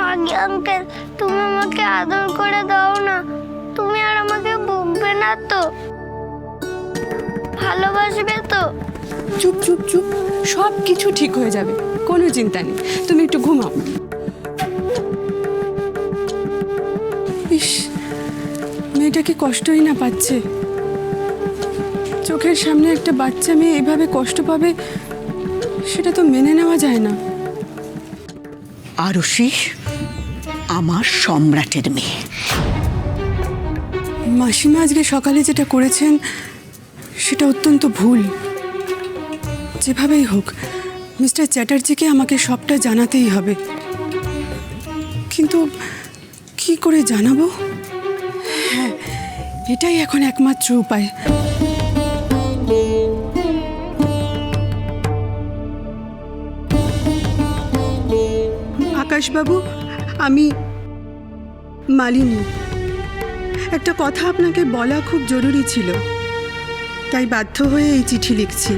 মাগি আঙ্কেল, তুমি আমাকে আদর করে দাও না। তুমি আর আমাকে বকবে না তো? ভালোবাসবে তো? চুপ চুপ চুপ, সব কিছু ঠিক হয়ে যাবে, কোনো চিন্তা নেই। তুমি একটু ঘুমাও। ইস, মেয়েটা কি কষ্টই না পাচ্ছে। চোখের সামনে একটা বাচ্চা মেয়ে এভাবে কষ্ট পাবে, সেটা তো মেনে নেওয়া যায় না। আরুষি আমার সম্রাটের মেয়ে। মাসিমা আজকে সকালে যেটা করেছেন সেটা অত্যন্ত ভুল। যেভাবেই হোক মিস্টার চ্যাটার্জিকে আমাকে সবটা জানাতেই হবে। কিন্তু কি করে জানাবো? হ্যাঁ, এটাই এখন একমাত্র উপায়। আকাশবাবু, আমি মালিনী। একটা কথা আপনাকে বলা খুব জরুরি ছিল, তাই বাধ্য হয়ে এই চিঠি লিখছি।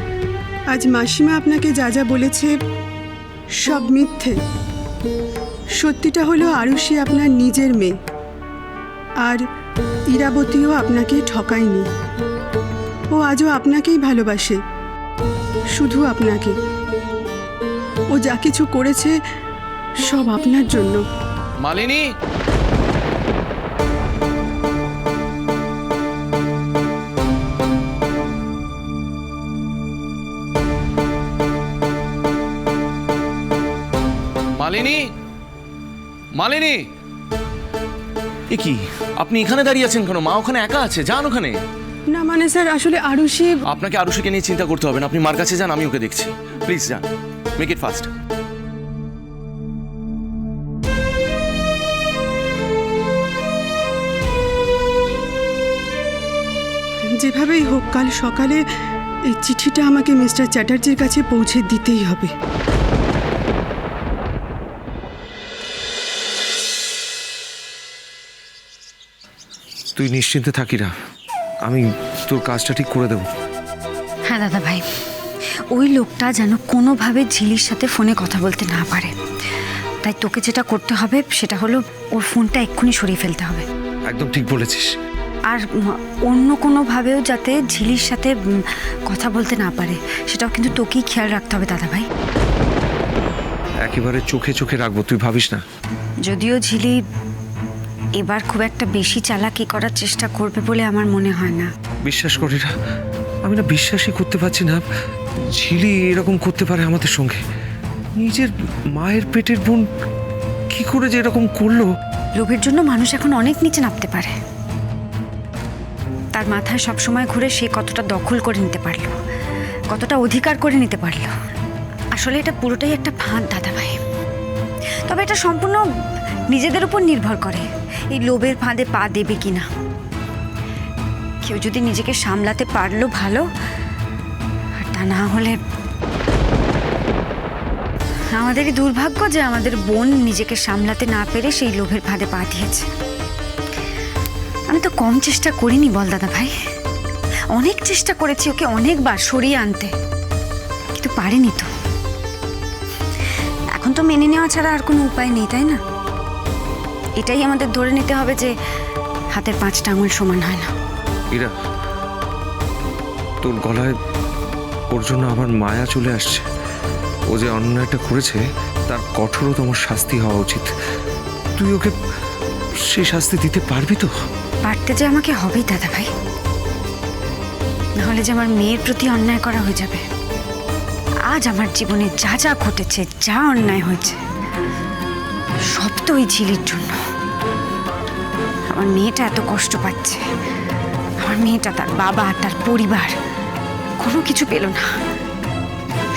আজ মাসিমা আপনাকে যা যা বলেছে সব মিথ্যে। সত্যিটা হলো আরুষি আপনার নিজের মেয়ে, আর ইরাবতীও আপনাকে ঠকায়নি। ও আজও আপনাকেই ভালোবাসে, শুধু আপনাকে। ও যা কিছু করেছে সব আপনার জন্য। মালিনী, মালিনী, মালিনী, এ কি আপনি এখানে দাঁড়িয়ে আছেন কেন? মা ওখানে একা আছে, যান ওখানে। না মানে স্যার, আসলে আরুষি। আপনাকে আরুষিকে নিয়ে চিন্তা করতে হবে না, আপনি মার কাছে যান, আমি ওকে দেখছি। প্লিজ যান, মেক ইট ফাস্ট। যেভাবেই হোক কাল সকালে এই চিঠিটা আমাকে মিস্টার চ্যাটার্জির কাছে পৌঁছে দিতেই হবে। তুই নিশ্চিন্তে থাকিরা, আমি তোর কাজটা ঠিক করে দেব। হ্যাঁ দাদা ভাই, ওই লোকটা যেন কোনোভাবে ঝিলির সাথে ফোনে কথা বলতে না পারে। তাই তোকে যেটা করতে হবে সেটা হলো ওর ফোনটা এক্ষুনি সরিয়ে ফেলতে হবে। একদম ঠিক বলেছিস। আর অন্য কোনোভাবেও যাতে ঝিলির সাথে কথা বলতে না পারে, সেটাও কিন্তু তোকেই খেয়াল রাখতে হবে দাদা ভাই। একেবারে চোখে চোখে রাখবো, তুই ভাবিস না। যদিও ঝিলি এবার খুব একটা বেশি চালাকি করার চেষ্টা করবে বলে আমার মনে হয় না। বিশ্বাস করি না, আমি না বিশ্বাসই করতে পারছি না ঝিলি এরকম করতে পারে আমাদের সঙ্গে। নিজের মায়ের পেটের বোন কি করে যে এরকম করলো। লোভের জন্য মানুষ এখন অনেক নিচে নামতে পারে। তার মাথায় সবসময় ঘুরে সে কতটা দখল করে নিতে পারলো, কতটা অধিকার করে নিতে পারলো। আসলে এটা পুরোটাই একটা ফাঁদ দাদা ভাই। তবে এটা সম্পূর্ণ নিজেদের উপর নির্ভর করে এই লোভের ফাঁদে পা দেবে কিনা। কেউ যদি নিজেকে সামলাতে পারলো ভালো, আর তা না হলে আমাদেরই দুর্ভাগ্য যে আমাদের বোন নিজেকে সামলাতে না পেরে সেই লোভের ফাঁদে পা দিয়েছে। আমি তো কম চেষ্টা করিনি বল দাদা ভাই, অনেক চেষ্টা করেছি ওকে অনেকবার সরিয়ে আনতে, কিন্তু পারিনি তো। এখন তো মেনে নেওয়া ছাড়া আর কোনো উপায় নেই, তাই না? এটাই আমাদের ধরে নিতে হবে যে হাতের 5টা আঙুল সমান হয় না। ইরা, তোর গলায় ওর জন্য আমার মায়া চলে আসছে। ও যে অন্যায়টা করেছে তার কঠোরতম শাস্তি হওয়া উচিত। তুই ওকে সেই শাস্তি দিতে পারবি তো? পারতে যে আমাকে হবেই দাদা ভাই, নাহলে যে আমার মেয়ের প্রতি অন্যায় করা হয়ে যাবে। আজ আমার জীবনে যা যা ঘটেছে, যা অন্যায় হয়েছে, সব তো ওই ঝিলির জন্য। আমার মেয়েটা এত কষ্ট পাচ্ছে, আমার মেয়েটা, তার বাবা, তার পরিবার কোনো কিছু পেল না,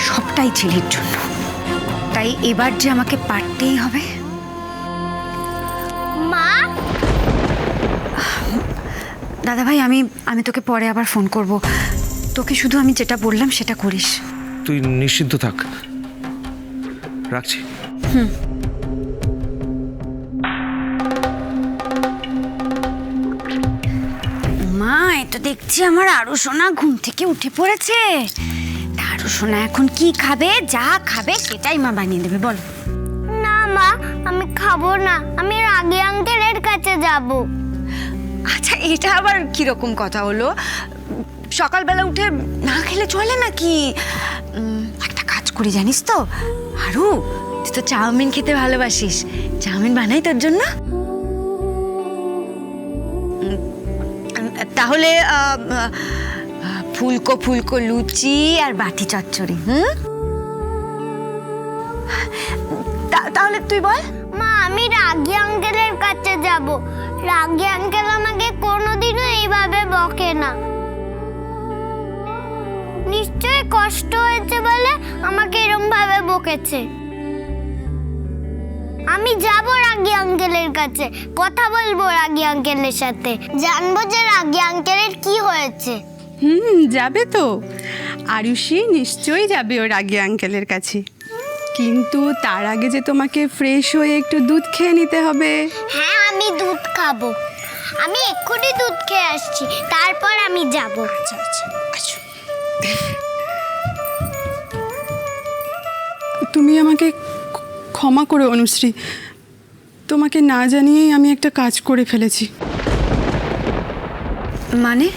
সবটাই ঝিলির জন্য। তাই এবার যে আমাকে পারতেই হবে। মা, দাদা ভাই, আমি তোকে পরে আবার ফোন করব। তোকে শুধু আমি যেটা বললাম সেটা করিস। তুই নিশ্চিন্ত থাক, রাখছি। মা, এটা দেখছি আমার আরু সোনা ঘুম থেকে উঠে পড়েছে। আরু সোনা এখন কি খাবে? যা খাবে সেটাই মা বানিয়ে দেবে, বল। না মা, আমি খাবো না, আমি রাগী আঙ্কেলের কাছে যাব। আচ্ছা, এটা আবার কিরকম কথা হলো? সকালবেলা উঠে না খেলে চলে নাকি? একটা কাজ করি জানিস তো আরু, তুই তো চাউমিন খেতে ভালোবাসিস, চাউমিন বানাই তোর জন্য। তাহলে ফুলকো ফুলকো লুচি আর বাটি চচ্চড়ি। তাহলে তুই বল। মা, আমি রাগী আঙ্কেলের কাছে যাব। রাগী আঙ্কেল আমাকে কোনোদিনও এইভাবে বকে না। নিশ্চয়ই কষ্ট হয়েছে বলে আমাকে এরকম ভাবে বকেছে। আমি যাব রাগী আঙ্কেলের কাছে, কথা বলবো রাগী আঙ্কেলের সাথে, জানবো যে রাগী আঙ্কেলের কি হয়েছে। যাবে তো, আরুষি নিশ্চয়ই যাবে ওর রাগী আঙ্কেলের কাছে, কিন্তু তার আগে যে তোমাকে ফ্রেশ হয়ে একটু দুধ খেয়ে নিতে হবে। হ্যাঁ, আমি দুধ খাবো, আমি এক্ষুনি দুধ খেয়ে আসছি, তারপর আমি যাব। আচ্ছা আচ্ছা, আসো। তুমি আমাকে ক্ষমা করো অনুশ্রী, তোমাকে না জানিয়েই আমি একটা কাজ করে ফেলেছি। মানে?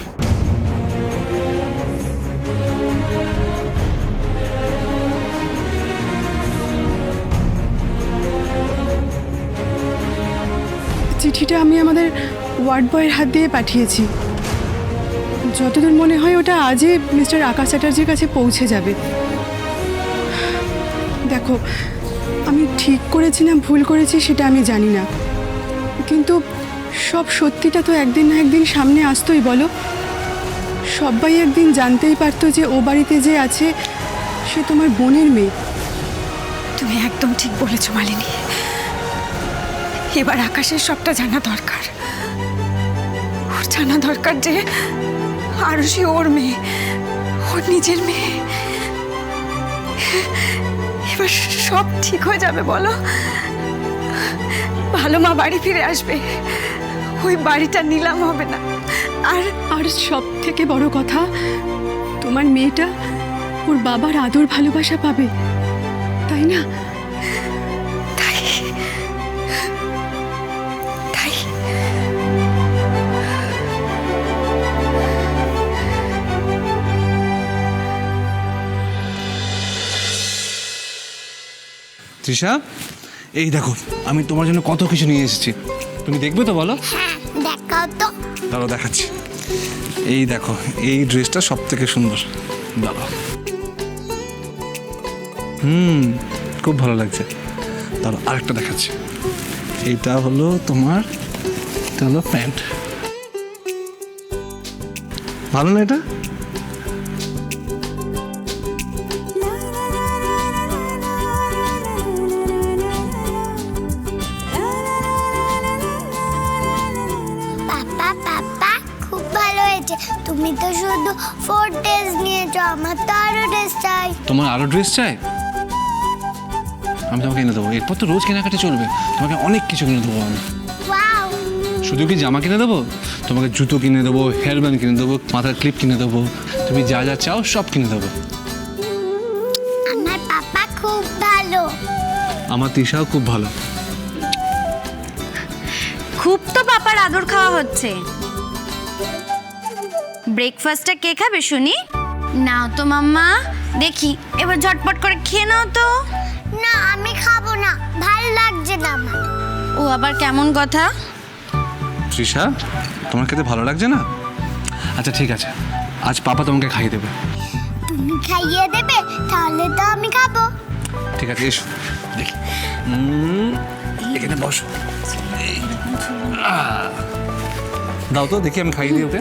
চিঠিটা আমি আমাদের ওয়ার্ড বয়ের হাত দিয়ে পাঠিয়েছি। যতদূর মনে হয় ওটা আজই মিস্টার আকাশ চ্যাটার্জির কাছে পৌঁছে যাবে। দেখো, আমি ঠিক করেছি না ভুল করেছি সেটা আমি জানি না, কিন্তু সব সত্যিটা তো একদিন না একদিন সামনে আসতোই, বলো। সবাই একদিন জানতেই পারতো যে ও বাড়িতে যে আছে সে তোমার বোনের মেয়ে। তুমি একদম ঠিক বলেছো মালিনী, এবার আকাশের সবটা জানা দরকার। ওর জানা দরকার যে আরুষি ওর মেয়ে, ওর নিজের মেয়ে। এবার সব ঠিক হয়ে যাবে, বলো। ভালো মা বাড়ি ফিরে আসবে, ওই বাড়িটা নিলাম হবে না। আর সব থেকে বড় কথা, তোমার মেয়েটা ওর বাবার আদর ভালোবাসা পাবে, তাই না? তাই তাই তৃষা, এই দেখো আমি তোমার জন্য কত কিছু নিয়ে এসেছি, তুমি দেখবে তো বলো? হ্যাঁ, দেখাও তো। দাঁড়াও দেখাচ্ছি। এই দেখো, এই ড্রেসটা সব থেকে সুন্দর, দাঁড়াও। খুব ভালো লাগছে। দাঁড়াও আরেকটা দেখাচ্ছি। এইটা হলো তোমার, এটা হলো প্যান্ট, ভালো না এটা? পাপা পাপা, খুব ভালো হয়েছে। তুমি তো শুধু 4 ড্রেস নিয়েছো, আমার তো আরো ড্রেস চাই। তোমার আরো ড্রেস চাই? আমি তোমাকে এনে দেবো, এরপর তো রোজ কেনাকাটা চলবে, তোমাকে অনেক কিছু কিনে দেবো আমি। ওয়াও, শুধু কি জামা কিনে দেবো? তোমাকে জুতো কিনে দেবো, হেয়ার ব্যান্ড কিনে দেবো, মাথার ক্লিপ কিনে দেবো, তুমি যা যা চাও সব কিনে দেবো। আমার পাপা খুব ভালো। আমার তৃষাও খুব ভালো। খুব তো পাপার আদর খাওয়া হচ্ছে। ব্রেকফাস্টটা কে খাবে শুনি? নাও তো মাম্মা, দেখি এবার ঝটপট করে খেয়ে নাও তো। না, আমি খাবো না, ভালো লাগছে না আমার। ও আবার কেমন কথা? তৃষা, তোমার খেতে ভালো লাগছে না? আচ্ছা ঠিক আছে, আজ পাপা তোমাকে খাইয়ে দেবে। তুমি খাইয়ে দেবে? তাহলে তো আমি খাবো। ঠিক আছে, এসো দেখি। এখানে বসো। দাও তো দেখি, আমি খাইয়ে দিই ওকে।